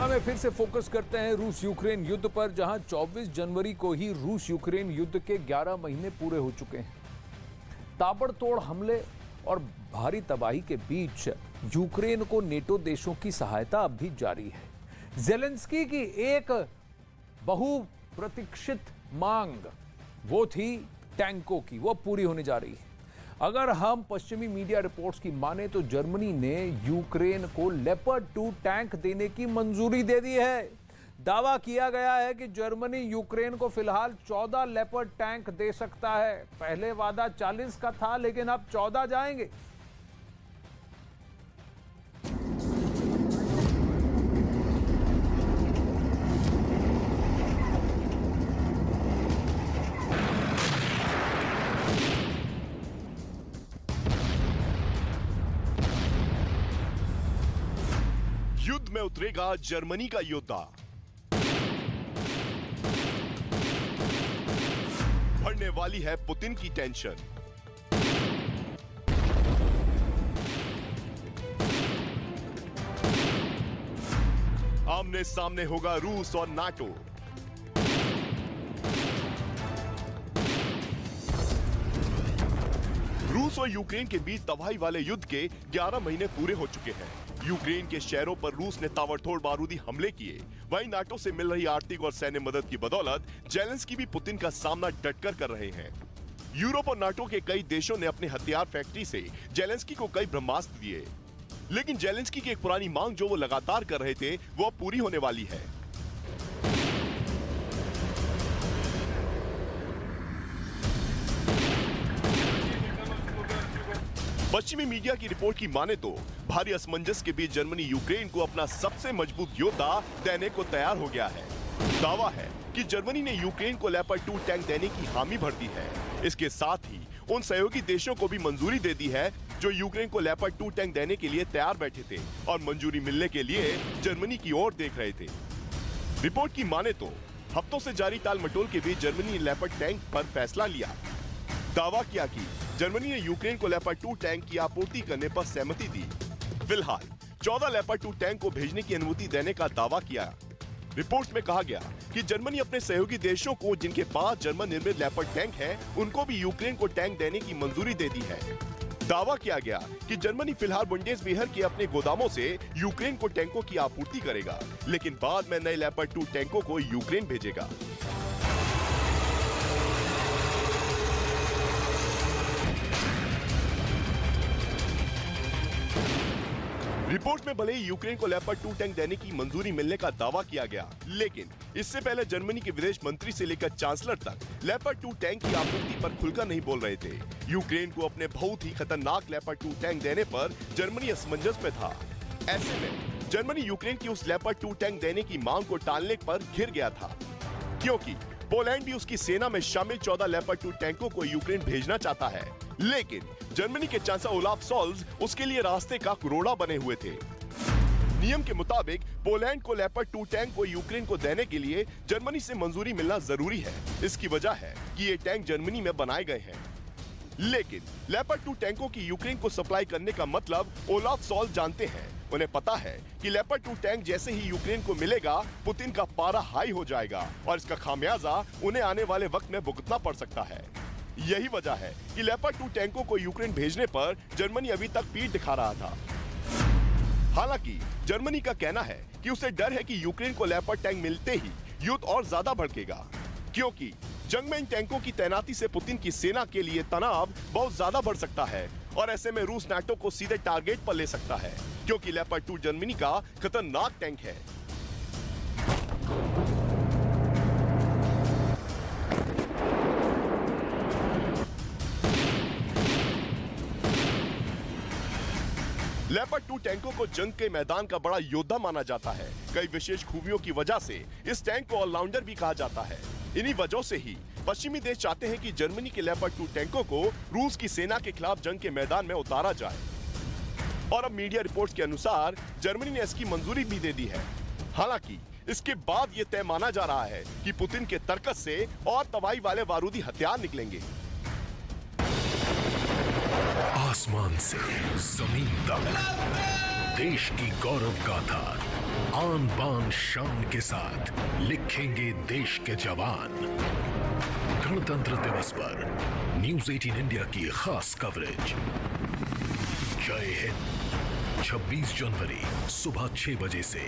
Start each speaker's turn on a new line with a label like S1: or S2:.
S1: में फिर से फोकस करते हैं रूस यूक्रेन युद्ध पर, जहां 24 जनवरी को ही रूस यूक्रेन युद्ध के 11 महीने पूरे हो चुके हैं। ताबड़तोड़ हमले और भारी तबाही के बीच यूक्रेन को नेटो देशों की सहायता अब भी जारी है। ज़ेलेंस्की की एक बहुप्रतीक्षित मांग वो थी टैंकों की, वो पूरी होने जा रही है। अगर हम पश्चिमी मीडिया रिपोर्ट्स की माने तो जर्मनी ने यूक्रेन को लेपर्ड 2 टैंक देने की मंजूरी दे दी है। दावा किया गया है कि जर्मनी यूक्रेन को फिलहाल 14 लेपर्ड टैंक दे सकता है। पहले वादा 40 का था, लेकिन अब 14 जाएंगे।
S2: युद्ध में उतरेगा जर्मनी का योद्धा। बढ़ने वाली है पुतिन की टेंशन। आमने सामने होगा रूस और नाटो। रूस और यूक्रेन के बीच तबाही वाले युद्ध के 11 महीने पूरे हो चुके हैं। यूक्रेन के शहरों पर रूस ने ताबड़तोड़ बारूदी हमले किए। वहीं नाटो से मिल रही आर्थिक और सैन्य मदद की बदौलत ज़ेलेंस्की भी पुतिन का सामना डटकर कर रहे हैं। यूरोप और नाटो के कई देशों ने अपने हथियार फैक्ट्री से ज़ेलेंस्की को कई ब्रह्मास्त्र दिए, लेकिन ज़ेलेंस्की की एक पुरानी मांग जो वो लगातार कर रहे थे, वो अब पूरी होने वाली है। पश्चिमी मीडिया की रिपोर्ट की माने तो भारी असमंजस के बीच जर्मनी यूक्रेन को अपना सबसे मजबूत योद्धा देने को तैयार हो गया है। दावा है कि जर्मनी ने यूक्रेन को लेपर्ड 2 टैंक देने की हामी भर दी है। इसके साथ ही उन सहयोगी देशों को भी मंजूरी दे दी है जो यूक्रेन को लेपर्ड 2 टैंक देने के लिए तैयार बैठे थे और मंजूरी मिलने के लिए जर्मनी की ओर देख रहे थे। रिपोर्ट की माने तो हफ्तों से जारी टाल मटोल के बीच जर्मनी ने लेपर्ड टैंक पर फैसला लिया। दावा किया कि जर्मनी ने यूक्रेन को लेपर्ड 2 टैंक की आपूर्ति करने पर सहमति दी। फिलहाल 14 लेपर्ड 2 टैंक को भेजने की अनुमति देने का दावा किया। रिपोर्ट में कहा गया कि जर्मनी अपने सहयोगी देशों को जिनके पास जर्मन निर्मित लेपर्ड टैंक है, उनको भी यूक्रेन को टैंक देने की मंजूरी दे दी है। दावा किया गया कि जर्मनी फिलहाल बुंडेसवीहर के अपने गोदामों से यूक्रेन को टैंकों की आपूर्ति करेगा, लेकिन बाद में नए लेपर्ड 2 टैंकों को यूक्रेन भेजेगा। रिपोर्ट में भले ही यूक्रेन को लेपर्ड 2 टैंक देने की मंजूरी मिलने का दावा किया गया, लेकिन इससे पहले जर्मनी के विदेश मंत्री से लेकर चांसलर तक लेपर्ड 2 टैंक की आपूर्ति पर खुलकर नहीं बोल रहे थे। यूक्रेन को अपने बहुत ही खतरनाक लेपर्ड 2 टैंक देने पर जर्मनी असमंजस में था। ऐसे में जर्मनी यूक्रेन की उस लेपर्ड 2 टैंक देने की मांग को टालने पर घिर गया था, क्योंकि पोलैंड भी उसकी सेना में शामिल 14 लेपर्ड 2 टैंकों को यूक्रेन भेजना चाहता है, लेकिन जर्मनी के चांसलर ओलाफ शोल्ज उसके लिए रास्ते का रोड़ा बने हुए थे। नियम के मुताबिक पोलैंड को लेपर्ड 2 टैंक को यूक्रेन को देने के लिए जर्मनी से मंजूरी मिलना जरूरी है। इसकी वजह है कि ये टैंक जर्मनी में बनाए गए हैं, लेकिन लेपर्ड 2 टैंकों की यूक्रेन को सप्लाई करने का मतलब ओलाफ शोल्ज जानते हैं। उन्हें पता है कि लेपर्ड 2 टैंक जैसे ही यूक्रेन को मिलेगा, पुतिन का पारा हाई हो जाएगा और इसका खामियाजा उन्हें आने वाले वक्त में भुगतना पड़ सकता है। यही वजह है कि लेपर्ड 2 टैंकों को यूक्रेन भेजने पर जर्मनी अभी तक पीठ दिखा रहा था। हालांकि जर्मनी का कहना है कि उसे डर है कि यूक्रेन को लेपर्ड टैंक मिलते ही युद्ध और ज्यादा भड़केगा, क्योंकि जंग में इन टैंकों की तैनाती से पुतिन की सेना के लिए तनाव बहुत ज्यादा बढ़ सकता है और ऐसे में रूस नाटो को सीधे टारगेट पर ले सकता है, क्योंकि लेपर्ड 2 जर्मनी का खतरनाक टैंक है। लेपर्ड 2 टैंकों को जंग के मैदान का बड़ा योद्धा माना जाता है। कई विशेष खूबियों की वजह से इस टैंक को ऑलराउंडर भी कहा जाता है। इन्हीं वजहों से ही पश्चिमी देश चाहते हैं कि जर्मनी के लेपर्ड 2 टैंकों को रूस की सेना के खिलाफ जंग के मैदान में उतारा जाए। और अब मीडिया रिपोर्ट्स के अनुसार जर्मनी ने इसकी मंजूरी भी दे दी है। हालांकि इसके बाद ये तय माना जा रहा है कि पुतिन के तर्कस से और तबाही वाले बारूदी हथियार निकलेंगे।
S3: आसमान से जमीन तक, देश की गौरव गाथा आन बान शान के साथ लिखेंगे देश के जवान। गणतंत्र दिवस पर न्यूज 18 इंडिया की खास कवरेज। जय हिंद। 26 जनवरी सुबह 6 बजे से।